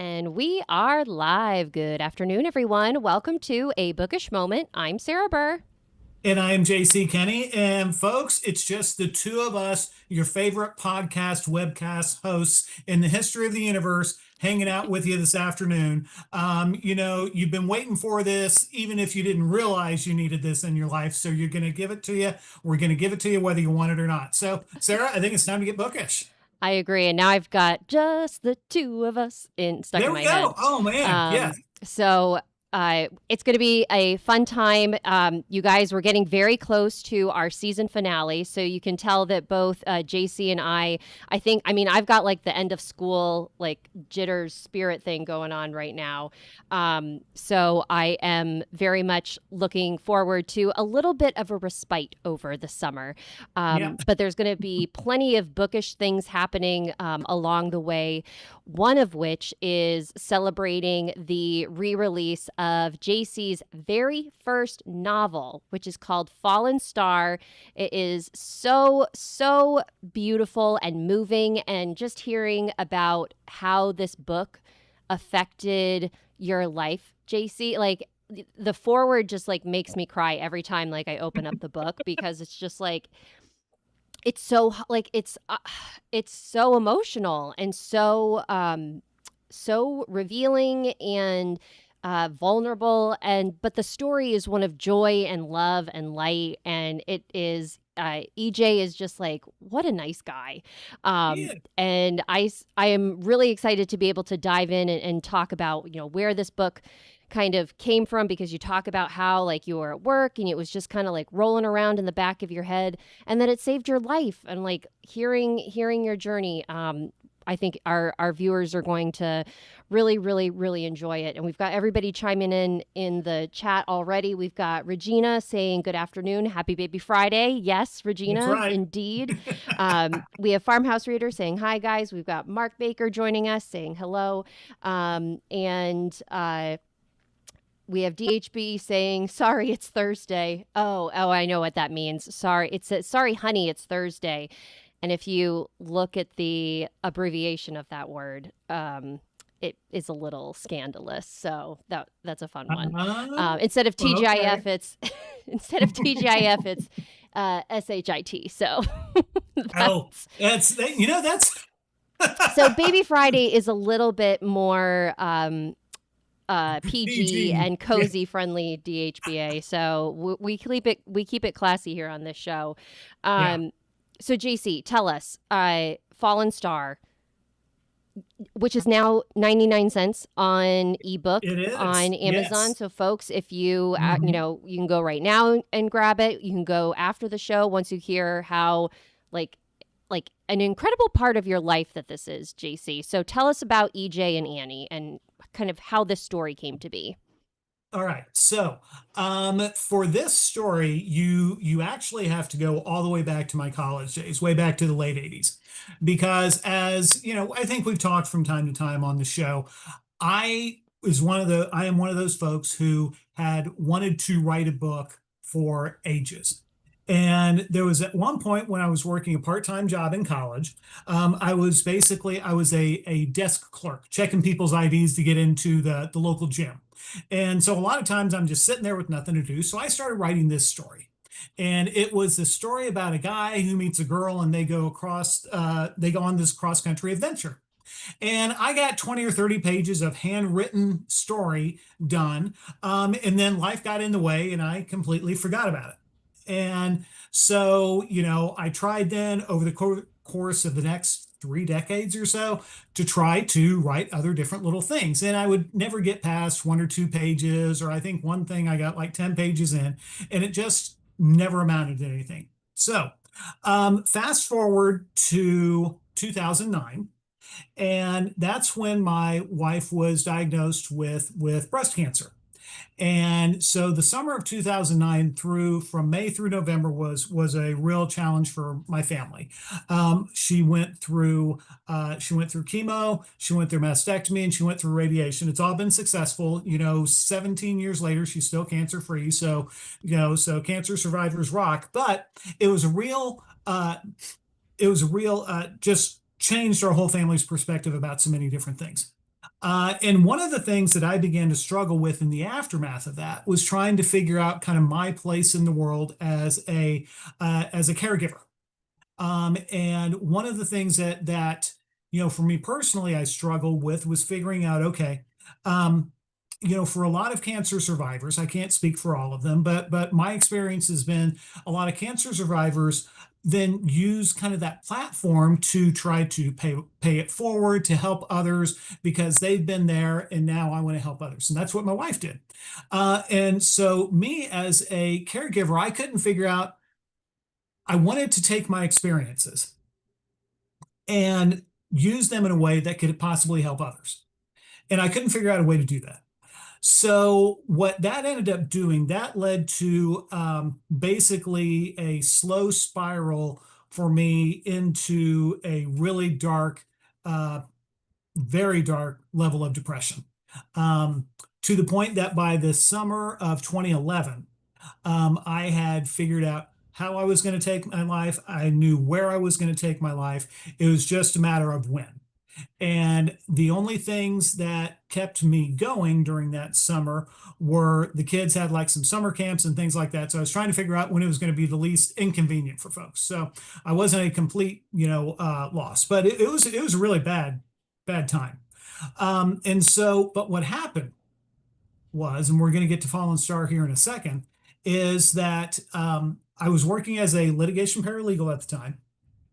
And we are live. Good afternoon, everyone. Welcome to A Bookish Moment. I'm Sarah Burr. And I'm J.C. Kenney. And folks, it's just the two of us, your favorite podcast, webcast hosts in the history of the universe, hanging out with you this afternoon. You've been waiting for this, even if you didn't realize you needed this in your life. So you're going to give it to you. We're going to give it to you whether you want it or not. So, Sarah, I think it's time to get bookish. I agree. And now I've got just the two of us stuck in my head. Oh, man. Yeah. So it's going to be a fun time. You guys, we're getting very close to our season finale. So you can tell that both JC and I've got like the end of school, like jitters spirit thing going on right now. So I am very much looking forward to a little bit of a respite over the summer. But there's going to be plenty of bookish things happening along the way. One of which is celebrating the re-release of JC's very first novel, which is called Fallen Star. It is so beautiful and moving, and just hearing about how this book affected your life, JC, like the foreword just like makes me cry every time like I open up the book because it's just like it's so like it's so emotional and so revealing and vulnerable, but the story is one of joy and love and light, and it is EJ is just like, what a nice guy. And I am really excited to be able to dive in and talk about, where this book kind of came from, because you talk about how like you were at work and it was just kind of like rolling around in the back of your head, and that it saved your life, and like hearing your journey. I think our viewers are going to really enjoy it. And we've got everybody chiming in the chat already. We've got Regina saying good afternoon, happy baby Friday. Yes, Regina, That's right. Indeed. We have Farmhouse Reader saying hi, guys. We've got Mark Baker joining us saying hello. We have DHB saying, sorry, it's Thursday. Oh, I know what that means. Sorry, sorry, honey, it's Thursday. And if you look at the abbreviation of that word, it is a little scandalous. So that's a fun one. Instead of TGIF, it's SHIT. So that's so Baby Friday is a little bit more PG and cozy friendly DHBA. So we keep it classy here on this show. So JC, tell us, Fallen Star, which is now 99 cents on ebook on Amazon. Yes. So folks, if you, you can go right now and grab it. You can go after the show once you hear how like an incredible part of your life that this is, JC. So tell us about EJ and Annie and kind of how this story came to be. All right. So for this story, you actually have to go all the way back to my college days, way back to the late 80s, because as you know, I think we've talked from time to time on the show. I am one of those folks who had wanted to write a book for ages. And there was at one point when I was working a part-time job in college, I was a desk clerk, checking people's IDs to get into the local gym. And so a lot of times I'm just sitting there with nothing to do. So I started writing this story. And it was a story about a guy who meets a girl, and they go on this cross-country adventure. And I got 20 or 30 pages of handwritten story done. And then life got in the way and I completely forgot about it. And so, I tried then over the course of the next 3 decades or so to try to write other different little things. And I would never get past 1 or 2 pages, or I think one thing I got like 10 pages in, and it just never amounted to anything. So fast forward to 2009. And that's when my wife was diagnosed with breast cancer. And so the summer of 2009 through from May through November was a real challenge for my family. She went through chemo, she went through mastectomy, and she went through radiation. It's all been successful. 17 years later, she's still cancer free. So so cancer survivors rock. But it was a real just changed our whole family's perspective about so many different things. And one of the things that I began to struggle with in the aftermath of that was trying to figure out kind of my place in the world as a caregiver. And one of the things that for me personally I struggled with was figuring out, okay, um, for a lot of cancer survivors, I can't speak for all of them, but my experience has been a lot of cancer survivors then use kind of that platform to try to pay it forward to help others because they've been there and now I want to help others. And that's what my wife did. And so me as a caregiver, I couldn't figure out, I wanted to take my experiences and use them in a way that could possibly help others. And I couldn't figure out a way to do that. So what that ended up doing, that led to basically a slow spiral for me into a really dark, uh, very dark level of depression. Um, to the point that by the summer of 2011, I had figured out how I was going to take my life. I knew where I was going to take my life. It was just a matter of when. And the only things that kept me going during that summer were the kids had like some summer camps and things like that. So I was trying to figure out when it was going to be the least inconvenient for folks. So I wasn't a complete, loss, but it was a really bad time. But what happened was, and we're going to get to Fallen Star here in a second, is that I was working as a litigation paralegal at the time.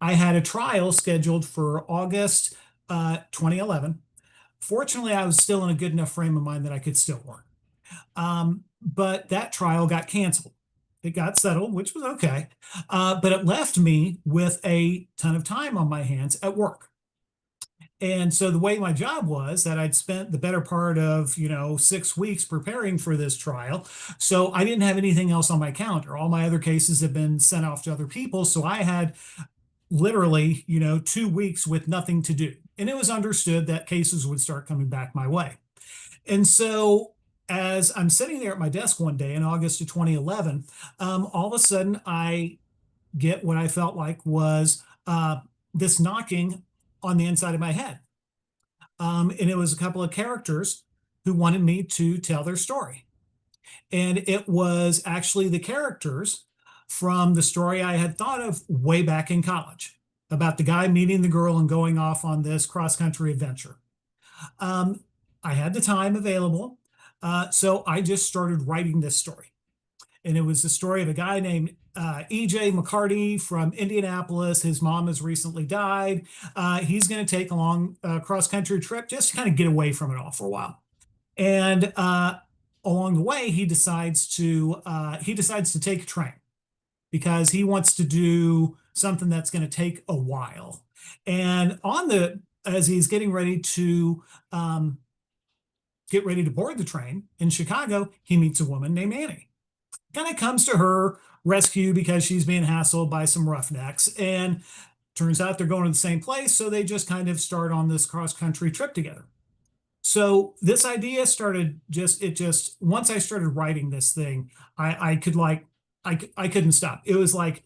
I had a trial scheduled for August 2011. Fortunately, I was still in a good enough frame of mind that I could still work. But that trial got canceled. It got settled, which was okay. But it left me with a ton of time on my hands at work. And so the way my job was that I'd spent the better part of, 6 weeks preparing for this trial. So I didn't have anything else on my calendar. All my other cases had been sent off to other people. So I had literally, 2 weeks with nothing to do. And it was understood that cases would start coming back my way. And so as I'm sitting there at my desk one day in August of 2011, all of a sudden I get what I felt like was this knocking on the inside of my head. And it was a couple of characters who wanted me to tell their story. And it was actually the characters from the story I had thought of way back in college about the guy meeting the girl and going off on this cross country adventure. Um, I had the time available, so I just started writing this story. And it was the story of a guy named E.J. McCarty from Indianapolis. His mom has recently died. He's going to take a long cross country trip just to kind of get away from it all for a while. And along the way, he decides to take a train because he wants to do something that's going to take a while. And as he's getting ready to board the train in Chicago, he meets a woman named Annie. Kind of comes to her rescue because she's being hassled by some roughnecks. And turns out they're going to the same place. So they just kind of start on this cross country trip together. So this idea started once I started writing this thing, I couldn't stop. It was like,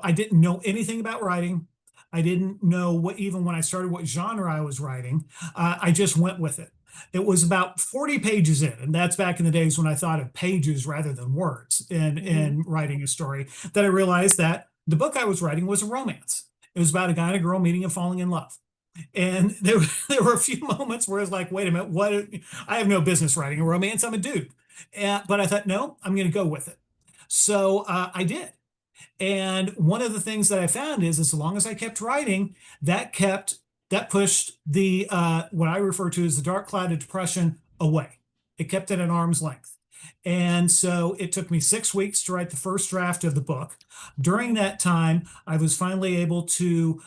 I didn't know anything about writing. I didn't know even when I started what genre I was writing. I just went with it. It was about 40 pages in, and that's back in the days when I thought of pages rather than words in writing a story, that I realized that the book I was writing was a romance. It was about a guy and a girl meeting and falling in love. And there were a few moments where it's like, wait a minute, what? I have no business writing a romance. I'm a dude. But I thought, no, I'm going to go with it. So I did. And one of the things that I found is as long as I kept writing, that pushed the what I refer to as the dark cloud of depression away. It kept it at arm's length. And so it took me 6 weeks to write the first draft of the book. During that time, I was finally able to,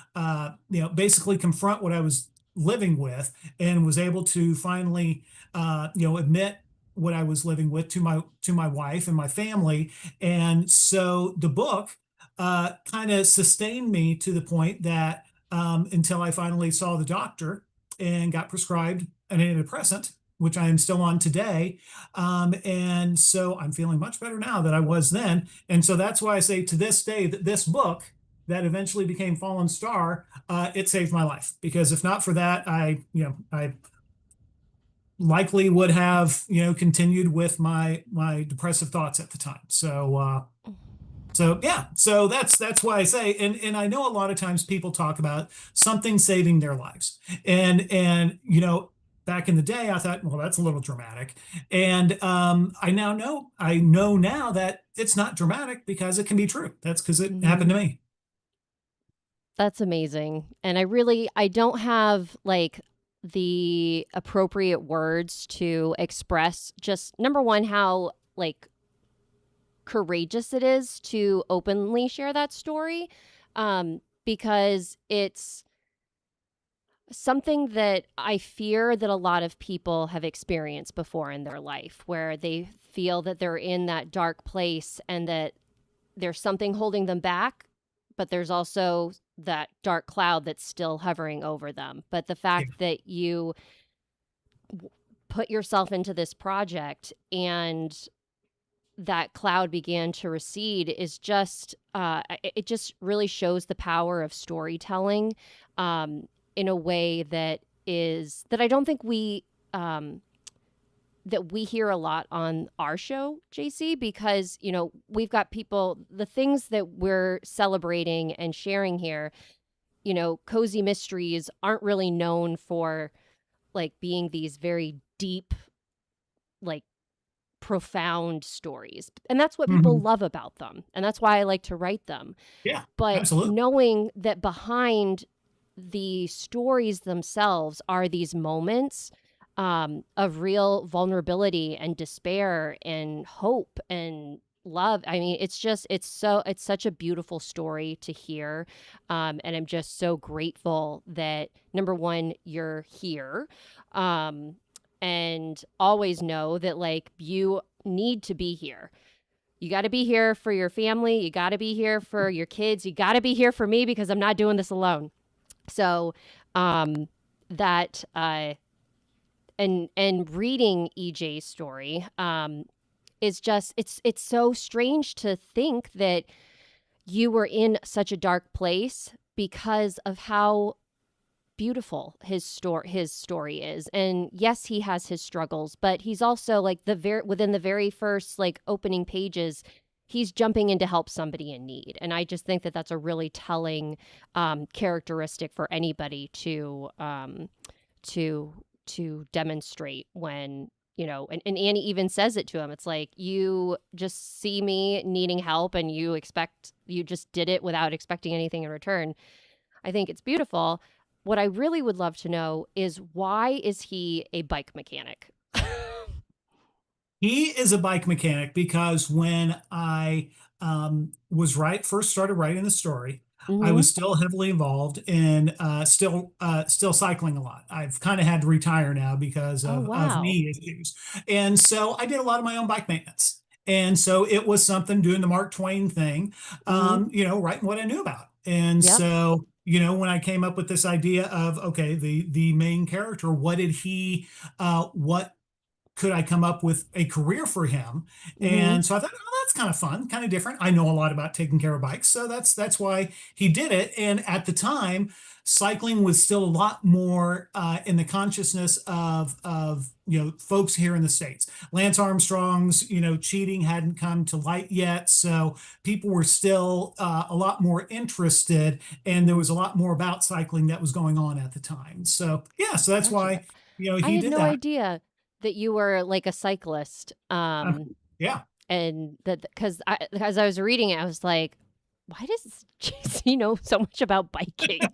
basically confront what I was living with, and was able to finally, admit what I was living with to my wife and my family. And so the book kind of sustained me to the point that until I finally saw the doctor and got prescribed an antidepressant, which I am still on today. And so I'm feeling much better now than I was then. And so that's why I say to this day that this book that eventually became Fallen Star, it saved my life, because if not for that, I likely would have, continued with my depressive thoughts at the time. So yeah, so that's why I say, and I know a lot of times people talk about something saving their lives, and back in the day I thought, well, that's a little dramatic, and I know now that it's not dramatic because it can be true. That's because it happened Mhm. to me. That's amazing. And I don't have like the appropriate words to express just number one, how like courageous it is to openly share that story. Because it's something that I fear that a lot of people have experienced before in their life, where they feel that they're in that dark place and that there's something holding them back, but there's also that dark cloud that's still hovering over them. But the Yeah. fact that you put yourself into this project and that cloud began to recede is just it just really shows the power of storytelling, in a way that I don't think um, that we hear a lot on our show, JC, because, we've got people, the things that we're celebrating and sharing here, cozy mysteries aren't really known for like being these very deep, like profound stories. And that's what people Mhm. love about them. And that's why I like to write them. Yeah, But absolutely. knowing that behind the stories themselves are these moments, of real vulnerability and despair and hope and love. I mean, it's such a beautiful story to hear. And I'm just so grateful that number one, you're here. Um, and always know that like you need to be here. You got to be here for your family. You got to be here for your kids. You got to be here for me because I'm not doing this alone. So, um, that and reading EJ's story, is just it's so strange to think that you were in such a dark place because of how beautiful his story is. And yes, he has his struggles, but he's also like within the very first like opening pages, he's jumping in to help somebody in need. And I just think that that's a really telling, characteristic for anybody to to demonstrate when, and Annie even says it to him. It's like, you just see me needing help and you just did it without expecting anything in return. I think it's beautiful. What I really would love to know is, why is he a bike mechanic? He is a bike mechanic because when I was first started writing the story, I Mhm. was still heavily involved in still cycling a lot. I've kind of had to retire now because Oh, of wow. knee issues, and so I did a lot of my own bike maintenance. And so it was something doing the Mark Twain thing, Mhm. writing what I knew about. And Yep. so when I came up with this idea of, okay, the main character, what could I come up with a career for him? Mhm. And so I thought, oh, that's kind of fun, kind of different. I know a lot about taking care of bikes, so that's why he did it. And at the time, cycling was still a lot more in the consciousness of folks here in the States. Lance Armstrong's cheating hadn't come to light yet, so people were still a lot more interested, and there Mhm. was a lot more about cycling that was going on at the time. So yeah, so that's Gotcha. why I he had did no that. idea that you were like a cyclist. Uh, yeah. And that because as I was reading it, I was like, why does JC know so much about biking?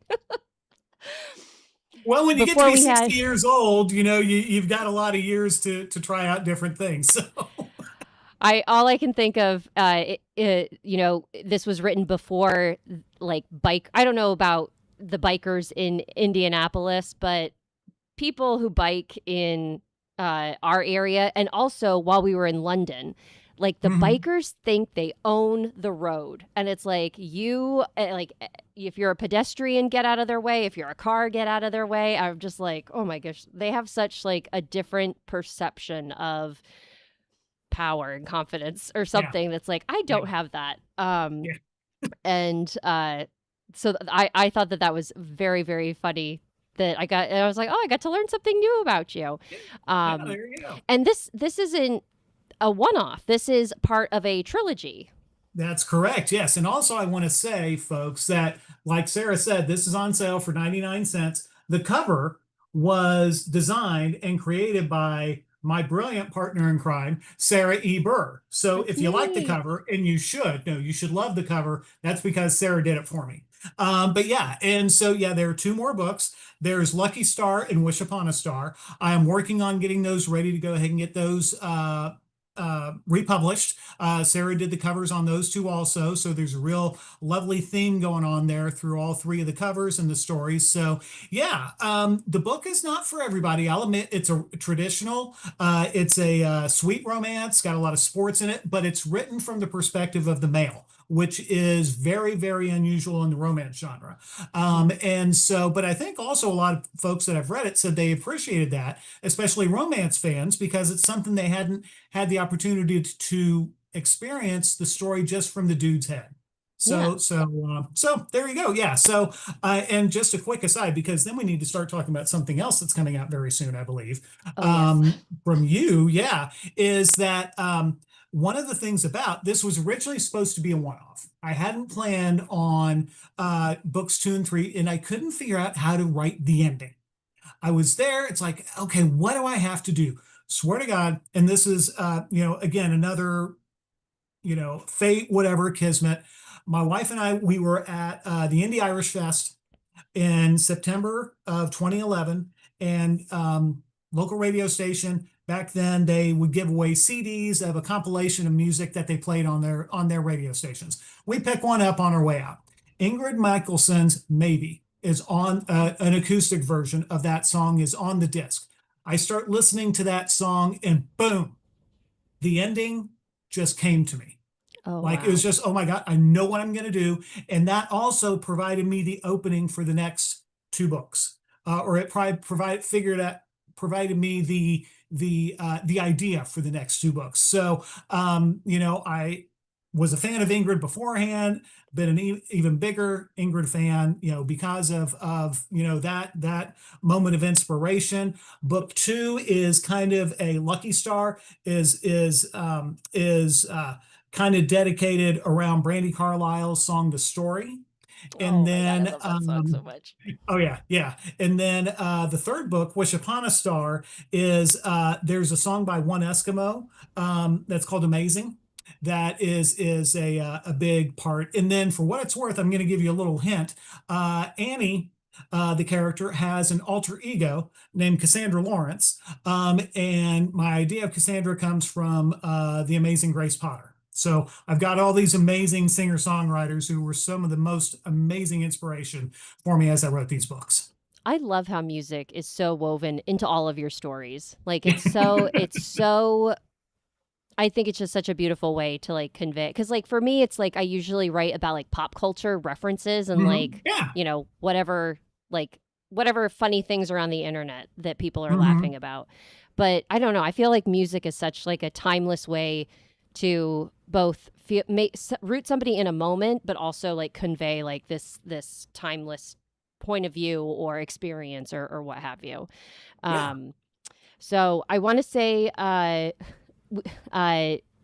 Well, when you get to Before be we 60 had years old, you've got a lot of years to try out different things. So I all I can think of, this was written before like bike. I don't know about. the bikers in Indianapolis, but people who bike in our area, and also while we were in London, like the Mhm. bikers think they own the road, and it's like if you're a pedestrian, get out of their way. If you're a car, get out of their way. I'm just like, oh my gosh, they have such like a different perception of power and confidence or Yeah, something that's like I yeah, don't have that. yeah. And I thought that that was very, very funny that I was like, oh, I got to learn something new about you. Yeah, Um, there you go. and this isn't a one off. This is part of a trilogy. That's correct. Yes. And also, I want to say, folks, that like Sarah said, this is on sale for 99 cents. The cover was designed and created by my brilliant partner in crime, Sarah E. Burr. So That's if you like the neat. cover, and you should, no, you should love the cover, that's because Sarah did it for me. But yeah, and so yeah, there are two more books. There's Lucky Star and Wish Upon a Star. I am working on getting those ready to go ahead and get those republished. Sarah did the covers on those two also. So there's a real lovely theme going on there through all three of the covers and the stories. So yeah, the book is not for everybody. I'll admit it's a traditional, it's a sweet romance, got a lot of sports in it, but it's written from the perspective of the male, which is very, very unusual in the romance genre. Mhm. And so, but I think also a lot of folks that have read it said they appreciated that, especially romance fans, because it's something they hadn't had the opportunity to experience the story just from the dude's head. Yeah. So there you go. Yeah. So, and just a quick aside, because then we need to start talking about something else that's coming out very soon, I believe, Oh yes. from you. Yeah. Is that, one of the things about this was originally supposed to be a one-off. I hadn't planned on books 2 and 3, and I couldn't figure out how to write the ending. I was there. It's like, okay, what do I have to do? Swear to God. And this is, again, another, fate, whatever, kismet. My wife and I, we were at the Indie Irish Fest in September of 2011, and local radio station back then they would give away CDs of a compilation of music that they played on their radio stations. We picked one up on our way out. Ingrid Michaelson's "Maybe" is on an acoustic version of that song is on the disc. I start listening to that song, and boom, the ending just came to me. Oh Like it was wow. just, oh my God, I know what I'm going to do. And that also provided me the opening for the next two books. Or it probably provided me the idea for the next two books. So I was a fan of Ingrid beforehand, been an even bigger Ingrid fan, because of that moment of inspiration. Book two is kind of a Lucky Star, is kind of dedicated around Brandy Carlisle's song "The Story." And Oh my god, I then love that song so much. oh yeah, yeah. And then the third book, "Wish Upon a Star," is there's a song by one Eskimo that's called "Amazing." That is a big part. And then for what it's worth, I'm going to give you a little hint. Annie, the character, has an alter ego named Cassandra Lawrence. And my idea of Cassandra comes from The Amazing Grace Potter. So I've got all these amazing singer-songwriters who were some of the most amazing inspiration for me as I wrote these books. I love how music is so woven into all of your stories. Like it's so I think it's just such a beautiful way to like convey cuz like for me it's like I usually write about like pop culture references and Mhm. like, Yeah. whatever like whatever funny things are on the internet that people are laughing Mhm. about. But I don't know, I feel like music is such like a timeless way to both root somebody in a moment but also like convey like this timeless point of view or experience or what have you. Yeah. Um so I want to say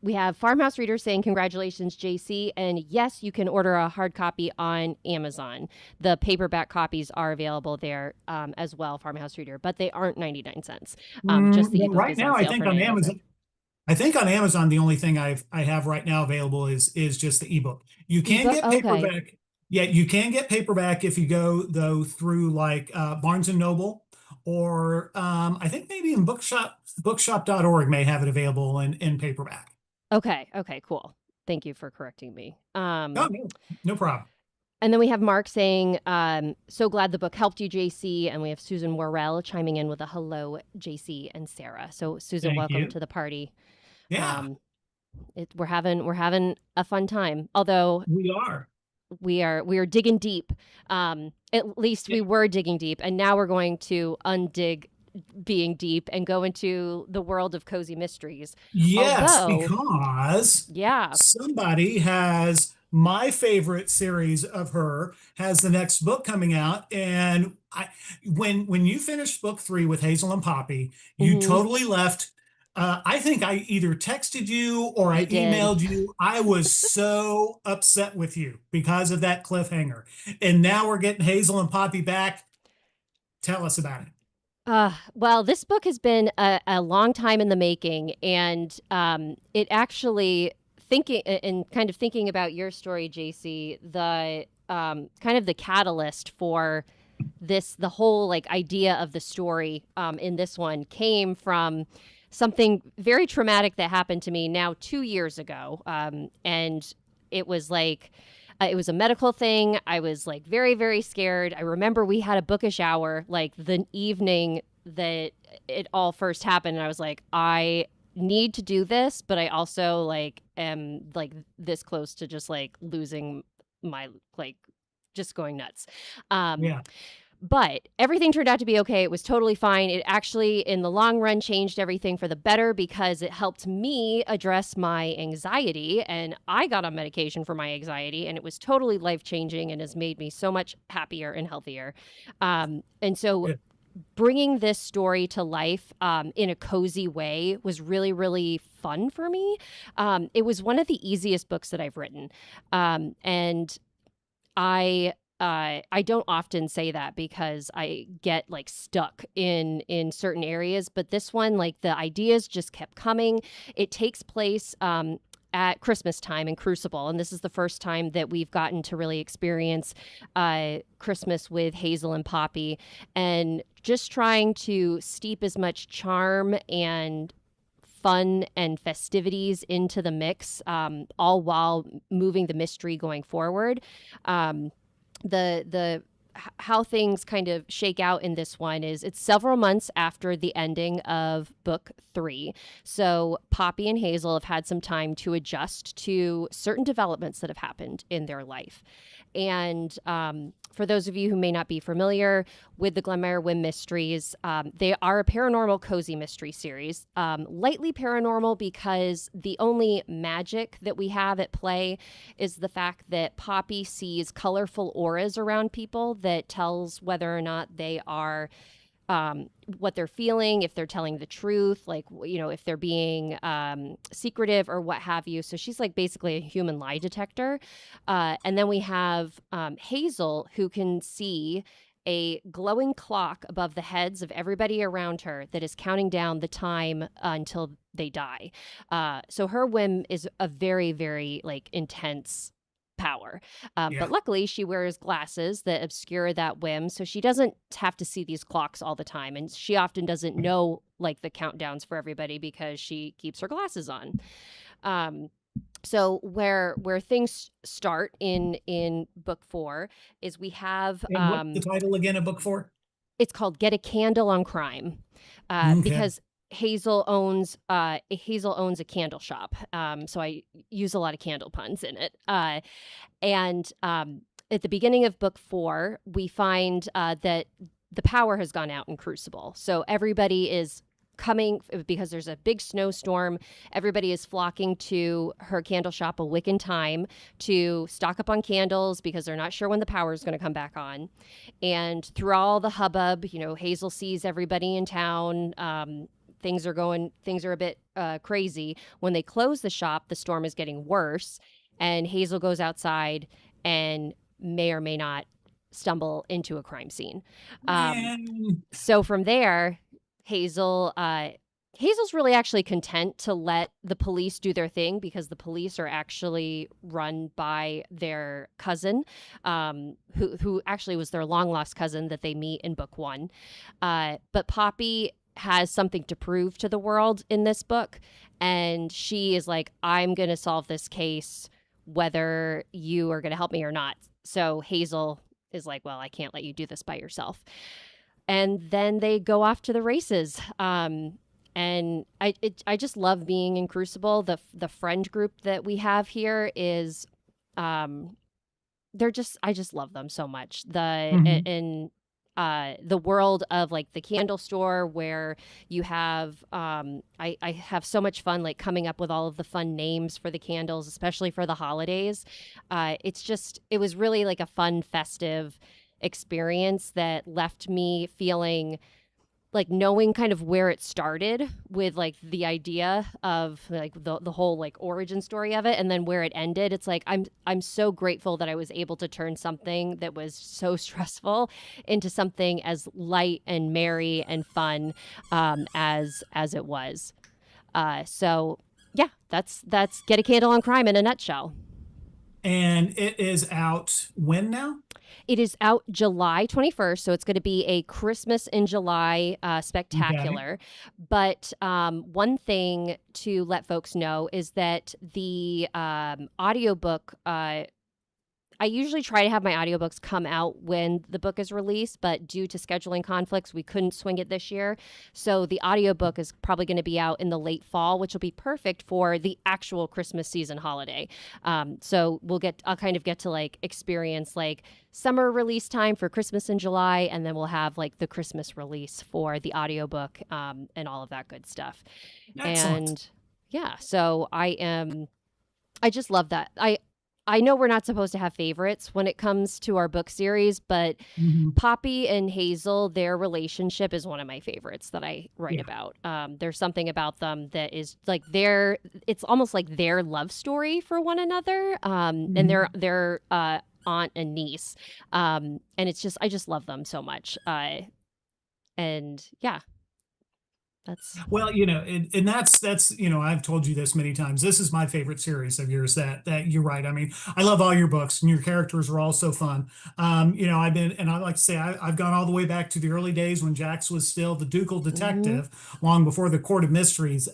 we have Farmhouse Reader saying, congratulations, JC. And yes, you can order a hard copy on Amazon. The paperback copies are available there as well, Farmhouse Reader, but they aren't 99 cents. Just the Well, ebook right is on now, I sale think for on 99 cents. Amazon, the only thing I have right now available is just the ebook. You can Ebook? get Okay. paperback. Yeah, you can get paperback if you go though through like Barnes and Noble, or I think maybe in bookshop.org may have it available in paperback. Okay. Okay. Cool. Thank you for correcting me. Oh, no, no problem. And then we have Mark saying, so glad the book helped you, JC. And we have Susan Worrell chiming in with a hello, JC and Sarah. So Susan, Thank welcome you. to the party. Yeah, Um, we're having a fun time. Although we are. we are digging deep. At least Yeah. we were digging deep, and now we're going to undig being deep and go into the world of cozy mysteries. Yes, Although, because yeah, somebody has my favorite series of her has the next book coming out, and when you finished book three with Hazel and Poppy, you mhm, totally left. I think I either texted you or I you did. emailed you. I was so upset with you because of that cliffhanger, and now we're getting Hazel and Poppy back. Tell us about it. Well, this book has been a long time in the making, and it actually thinking and kind of thinking about your story, JC, the kind of the catalyst for the whole like idea of the story in this one came from something very traumatic that happened to me now 2 years ago, and it was like it was a medical thing. I was like very, very scared. I remember we had a bookish hour like the evening that it all first happened. And I was like, I need to do this, but I also like am like this close to just like losing my like just going nuts. Um, Yeah, but everything turned out to be okay. It was totally fine. It actually, in the long run, changed everything for the better because it helped me address my anxiety. And I got on medication for my anxiety, and it was totally life changing and has made me so much happier and healthier. And so, good. bringing this story to life in a cozy way was really, really fun for me. It was one of the easiest books that I've written. And I don't often say that because I get like stuck in certain areas, but this one, like the ideas just kept coming. It takes place at Christmas time in Crucible, and this is the first time that we've gotten to really experience Christmas with Hazel and Poppy, and just trying to steep as much charm and fun and festivities into the mix, all while moving the mystery going forward. Um, the how things kind of shake out in this one is it's several months after the ending of book three. So Poppy and Hazel have had some time to adjust to certain developments that have happened in their life. And for those of you who may not be familiar with the Glenmire Wynn Mysteries, they are a paranormal cozy mystery series. Lightly paranormal because the only magic that we have at play is the fact that Poppy sees colorful auras around people that tells whether or not they are what they're feeling, if they're telling the truth, like, you know, if they're being secretive or what have you. So she's like basically a human lie detector. And then we have Hazel, who can see a glowing clock above the heads of everybody around her that is counting down the time until they die. So her whim is a very, very like intense power. But Yeah. luckily, she wears glasses that obscure that whim, so she doesn't have to see these clocks all the time. And she often doesn't know like the countdowns for everybody because she keeps her glasses on. Um, so where things start in book four is we have And what's the title again of book four? it's called Get a Candle on Crime, Okay. because Hazel owns a candle shop. So I use a lot of candle puns in it. And at the beginning of book four, we find that the power has gone out in Crucible. So everybody is coming because there's a big snowstorm. Everybody is flocking to her candle shop a wick in time to stock up on candles because they're not sure when the power is going to come back on. And through all the hubbub, you know, Hazel sees everybody in town. Things are a bit crazy. When they close the shop, the storm is getting worse, and Hazel goes outside and may or may not stumble into a crime scene. Um, Man, so from there, Hazel Hazel's really actually content to let the police do their thing because the police are actually run by their cousin, who actually was their long lost cousin that they meet in book one. But Poppy has something to prove to the world in this book, and she is like, I'm going to solve this case whether you are going to help me or not. So Hazel is like, well, I can't let you do this by yourself. And then they go off to the races. And I just love being in Crucible. The friend group that we have here is, um, they're just I just love them so much. Mhm. In the world of like the candle store where you have I have so much fun like coming up with all of the fun names for the candles, especially for the holidays. It was really like a fun festive experience that left me feeling like knowing kind of where it started with like the idea of like the whole like origin story of it, and then where it ended. It's like I'm so grateful that I was able to turn something that was so stressful into something as light and merry and fun, as it was. So yeah, that's Get a Candle on Crime in a nutshell. And it is out when now? It is out July 21st, so it's going to be a Christmas in July Okay. spectacular. But one thing to let folks know is that the audiobook, I usually try to have my audiobooks come out when the book is released, but due to scheduling conflicts, we couldn't swing it this year. So the audiobook is probably going to be out in the late fall, which will be perfect for the actual Christmas season holiday. So I'll kind of get to like experience like summer release time for Christmas in July, and then we'll have like the Christmas release for the audiobook, and all of that good stuff. Excellent. And yeah, I just love that. I know we're not supposed to have favorites when it comes to our book series, but Mhm. Poppy and Hazel, their relationship is one of my favorites that I write Yeah. about. There's something about them that is like it's almost like their love story for one another, and Mhm. their aunt and niece, and I just love them so much. And yeah, that's Well, and that's I've told you this many times. This is my favorite series of yours. That you're right. I mean, I love all your books, and your characters are all so fun. I've been, and I like to say, I've gone all the way back to the early days when Jax was still the ducal mhm. detective, long before the Court of Mysteries.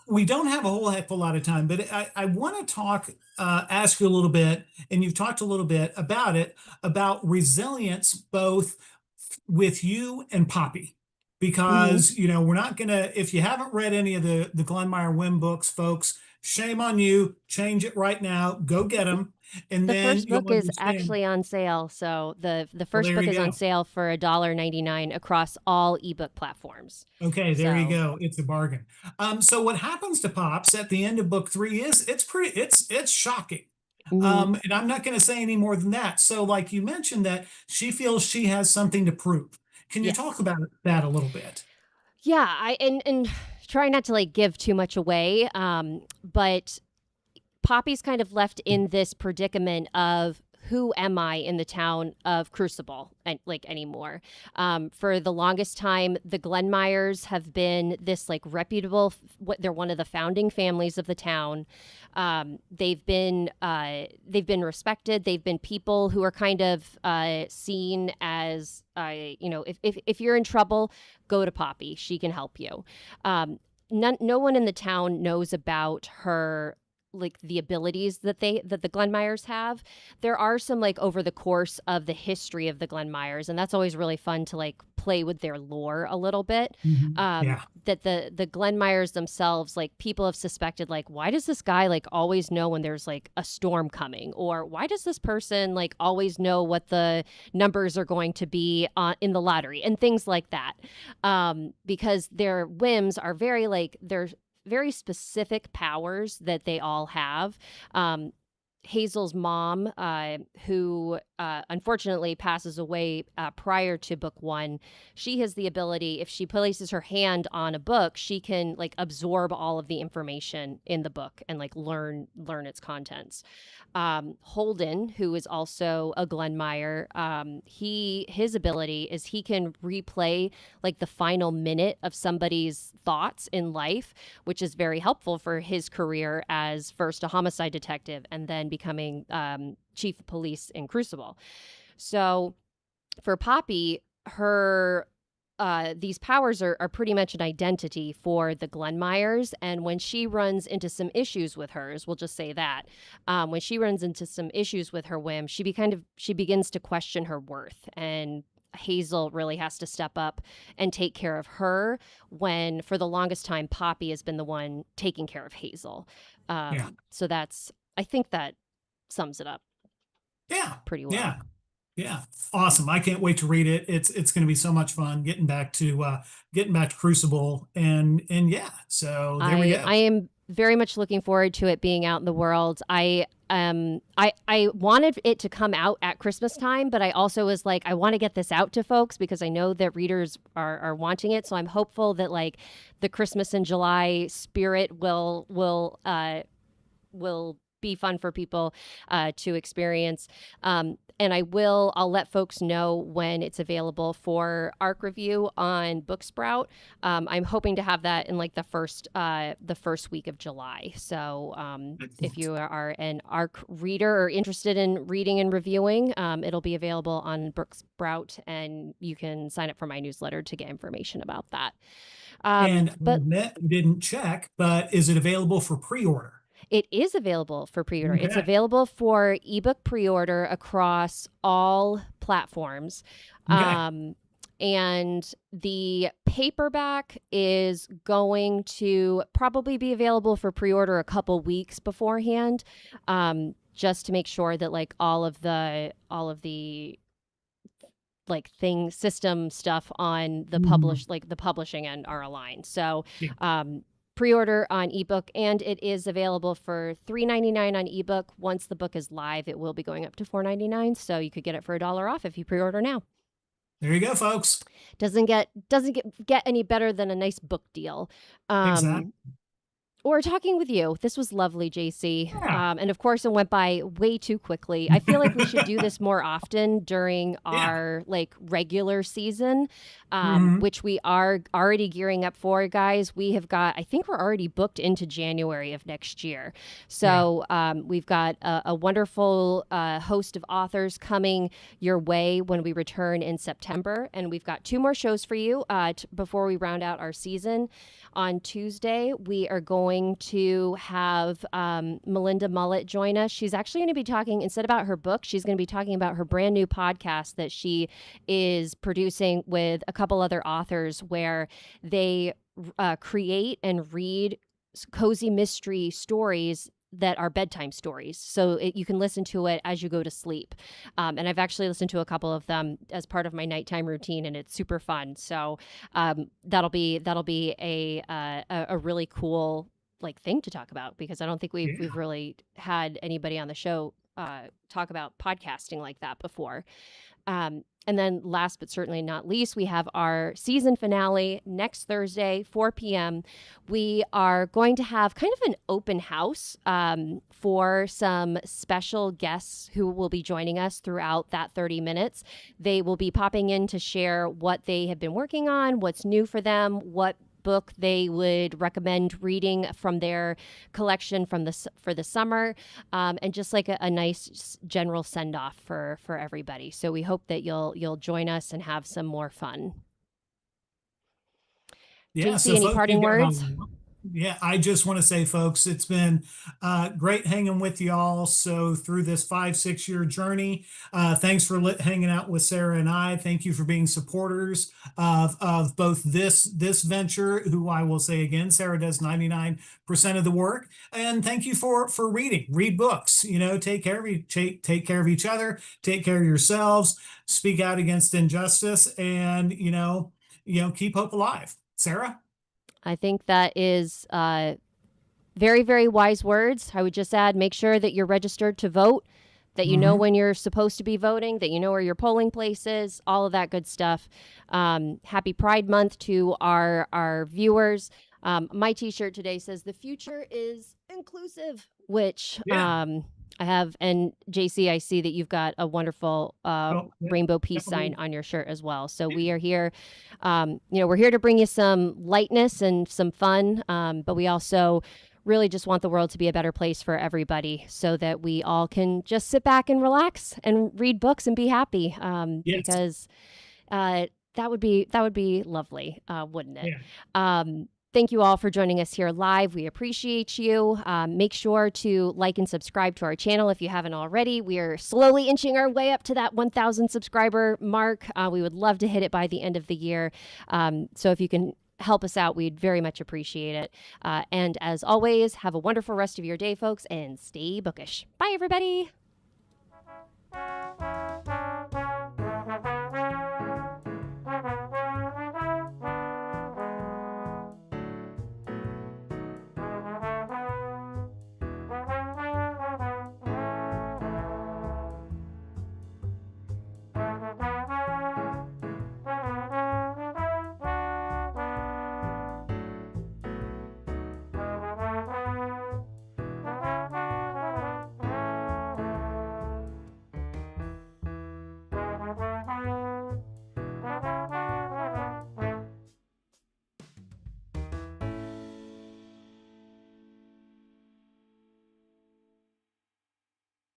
We don't have a whole heck of a lot of time, but I want to ask you a little bit, and you've talked a little bit about it, about resilience, both with you and Poppy, Mhm. because we're not gonna, if you haven't read any of the Glenmeyer Wynne books, folks, shame on you. Change it right now. Go get them, and The then first you'll book is understand. actually on sale. So the Well, first there book you is on go. sale for $1.99 across all ebook platforms. Okay, there you So, go. It's a bargain. So what happens to Pops at the end of book three is it's shocking. mhm. And I'm not going to say any more than that. So, like you mentioned, that she feels she has something to prove. Can you talk Yes. about that a little bit? Yeah, I and try not to like give too much away. But Poppy's kind of left in this predicament of who am I in the town of Crucible and like anymore. For the longest time, the Glenmeyers have been this like reputable. They're one of the founding families of the town. They've been respected. They've been people who are kind of seen as if you're in trouble, go to Poppy. She can help you. No one in the town knows about her like the abilities that the Glenmeyers have. There are some like over the course of the history of the Glenmeyers, and that's always really fun to like play with their lore a little bit. Yeah. That the Glenmeyers themselves, like people have suspected, like why does this guy like always know when there's like a storm coming, or why does this person like always know what the numbers are going to be in the lottery and things like that, because their whims are very like they're very specific powers that they all have. Um, Hazel's mom, who unfortunately passes away prior to book one, she has the ability, if she places her hand on a book, she can like absorb all of the information in the book and like learn its contents. Holden, who is also a Glenmeyer, his ability is he can replay like the final minute of somebody's thoughts in life, which is very helpful for his career as first a homicide detective and then becoming chief of police in Crucible. So for Poppy, her these powers are pretty much an identity for the Glenmeyers. And when she runs into some issues with hers, we'll just say that, when she runs into some issues with her whim, she begins to question her worth. And Hazel really has to step up and take care of her when, for the longest time, Poppy has been the one taking care of Hazel. Yeah. So I think that sums it up Yeah. pretty well. Yeah. Yeah. Awesome. I can't wait to read it. It's going to be so much fun getting back to Crucible and yeah. So there we go. I am very much looking forward to it being out in the world. I wanted it to come out at Christmas time, but I also was like, I want to get this out to folks because I know that readers are wanting it. So I'm hopeful that like the Christmas in July spirit will be fun for people to experience. And I'll let folks know when it's available for ARC review on Booksprout. I'm hoping to have that in like the first week of July. So if you are an ARC reader or interested in reading and reviewing, it'll be available on Booksprout, and you can sign up for my newsletter to get information about that. And But I didn't check, but is it available for pre-order? it is available for pre-order. It's Okay. available for ebook pre-order across all platforms. Okay. And the paperback is going to probably be available for pre-order a couple weeks beforehand, just to make sure that like all of the like system stuff on the publishing end are aligned. So Yeah. pre-order on ebook, and it is available for $3.99 on ebook. Once the book is live, it will be going up to $4.99, so you could get it for $1 off if you pre-order now. There you go, folks. Doesn't get any better than a nice book deal. Exactly. Or talking with you. This was lovely, JC. Yeah. And of course, it went by way too quickly. I feel like we should do this more often during Yeah. our like regular season, Mhm. which we are already gearing up for, guys. I think we're already booked into January of next year. Yeah. So we've got a wonderful host of authors coming your way when we return in September. And we've got 2 more shows for you before we round out our season. On Tuesday, we are going to have Melinda Mullet join us. She's actually going to be talking, instead about her book, she's going to be talking about her brand new podcast that she is producing with a couple other authors, where they create and read cozy mystery stories that are bedtime stories. So you can listen to it as you go to sleep. And I've actually listened to a couple of them as part of my nighttime routine, and it's super fun. So that'll be a really cool like thing to talk about, because I don't think we've really had anybody on the show talk about podcasting like that before. And then last but certainly not least, we have our season finale next Thursday, 4 p.m. We are going to have kind of an open house for some special guests who will be joining us throughout that 30 minutes. They will be popping in to share what they have been working on, what's new for them, what book they would recommend reading from their collection for the summer, and just like a nice general send off for everybody. So we hope that you'll join us and have some more fun. Yeah. JC, So, any folks, parting words? yeah, I just want to say, folks, it's been great hanging with y'all. So through this 5-6 year journey, thanks for hanging out with Sarah and I. Thank you for being supporters of both this venture, who I will say again, Sarah does 99% of the work, and thank you for read books. Take care of take care of each other, take care of yourselves, speak out against injustice, and keep hope alive. Sarah? I think that is very, very wise words. I would just add, make sure that you're registered to vote, that you know when you're supposed to be voting, that you know where your polling place is, all of that good stuff. Happy Pride Month to our viewers. My t-shirt today says, "The future is inclusive," which Yeah. I have. And JC, I see that you've got a wonderful Yeah, rainbow peace sign definitely. on your shirt as well. So Yeah. we are here, we're here to bring you some lightness and some fun, but we also really just want the world to be a better place for everybody, so that we all can just sit back and relax and read books and be happy. Yes. Because That would be lovely, wouldn't it? Yeah. Thank you all for joining us here live. We appreciate you. Make sure to like and subscribe to our channel if you haven't already. We are slowly inching our way up to that 1,000 subscriber mark. We would love to hit it by the end of the year. So if you can help us out, we'd very much appreciate it. And as always, have a wonderful rest of your day, folks, and stay bookish. Bye, everybody.